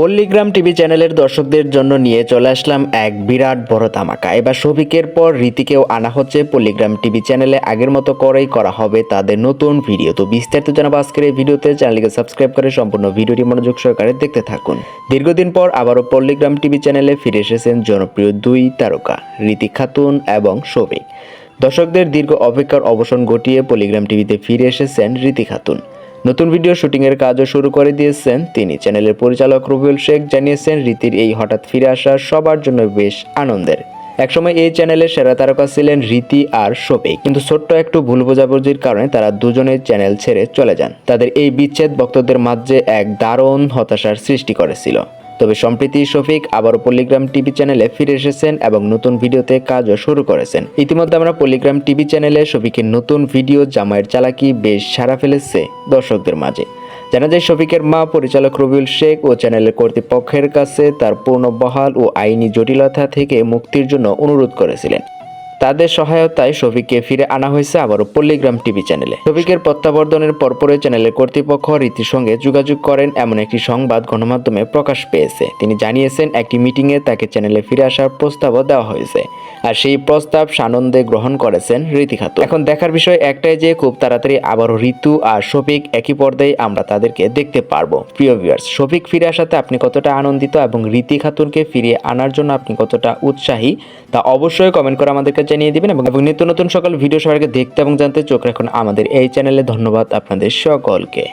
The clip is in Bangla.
পল্লীগ্রাম টিভি চ্যানেলের দর্শকদের জন্য নিয়ে চলে আসলাম এক বিরাট বড় ধামাকা। এবার শফিকের পর রীতিকেও আনা হচ্ছে পল্লীগ্রাম টিভি চ্যানেলে। আগের মতো করেই করা হবে তাদের নতুন ভিডিও। তো বিস্তারিত জানাবো আজকের এই ভিডিওতে। চ্যানেলকে সাবস্ক্রাইব করে সম্পূর্ণ ভিডিওটি মনোযোগ সহকারে দেখতে থাকুন। দীর্ঘদিন পর আবারও পল্লীগ্রাম টিভি চ্যানেলে ফিরে এসেছেন জনপ্রিয় দুই তারকা রীতি খাতুন এবং শফিক। দর্শকদের দীর্ঘ অপেক্ষার অবসান ঘটিয়ে পল্লীগ্রাম টিভিতে ফিরে এসেছেন রীতি খাতুন। নতুন ভিডিও শুটিংয়ের কাজও শুরু করে দিয়েছেন তিনি। চ্যানেলের পরিচালক রবিউল শেখ জানিয়েছেন, রীতির এই হঠাৎ ফিরে আসা সবার জন্য বেশ আনন্দের। একসময় এই চ্যানেলের সেরা তারকা ছিলেন রীতি আর শফিক, কিন্তু ছোট্ট একটু ভুল বোঝাবুঝির কারণে তারা দুজনেই চ্যানেল ছেড়ে চলে যান। তাদের এই বিচ্ছেদ ভক্তদের মাঝে এক দারুণ হতাশার সৃষ্টি করেছিল। তবে সম্প্রতি শফিক আবারও পল্লীগ্রাম টিভি চ্যানেলে ফিরে এসেছেন এবং নতুন ভিডিওতে কাজও শুরু করেছেন। ইতিমধ্যে আমরা পল্লীগ্রাম টিভি চ্যানেলে শফিকের নতুন ভিডিও জামাইয়ের চালাকি বেশ সাড়া ফেলেছে দর্শকদের মাঝে। জানা যায়, শফিকের মা পরিচালক রবিউল শেখ ও চ্যানেলের কর্তৃপক্ষের কাছে তার পূর্ণ বহাল ও আইনি জটিলতা থেকে মুক্তির জন্য অনুরোধ করেছিলেন। তাদের সহায়তায় শফিককে ফিরে আনা হয়েছে আবারও পল্লীগ্রাম টিভি চ্যানেলে। শফিকের প্রত্যাবর্তনের পরপরই চ্যানেলের কর্তৃপক্ষ রীতির সঙ্গে যোগাযোগ করেন এমন একটি সংবাদ গণমাধ্যমে প্রকাশ পেয়েছে। তিনি জানিয়েছেন, একটি মিটিংয়ে তাকে চ্যানেলে ফিরে আসার প্রস্তাবও দেওয়া হয়েছে, আর সেই প্রস্তাব সানন্দে গ্রহণ করেছেন রীতি খাতুন। এখন দেখার বিষয় একটাই যে খুব তাড়াতাড়ি আবারও ঋতু আর শফিক একই পর্দায় আমরা তাদেরকে দেখতে পারবো। প্রিয় ভিউয়ার্স, শফিক ফিরে আসাতে আপনি কতটা আনন্দিত এবং রীতি খাতুনকে ফিরিয়ে আনার জন্য আপনি কতটা উৎসাহী তা অবশ্যই কমেন্ট করে আমাদেরকে জানিয়ে দিবেন। এবং নিত্য নতুন সকল ভিডিও সবাইকে দেখতে এবং জানতে চোখ রাখুন আমাদের এই চ্যানেলে। ধন্যবাদ আপনাদের সকলকে।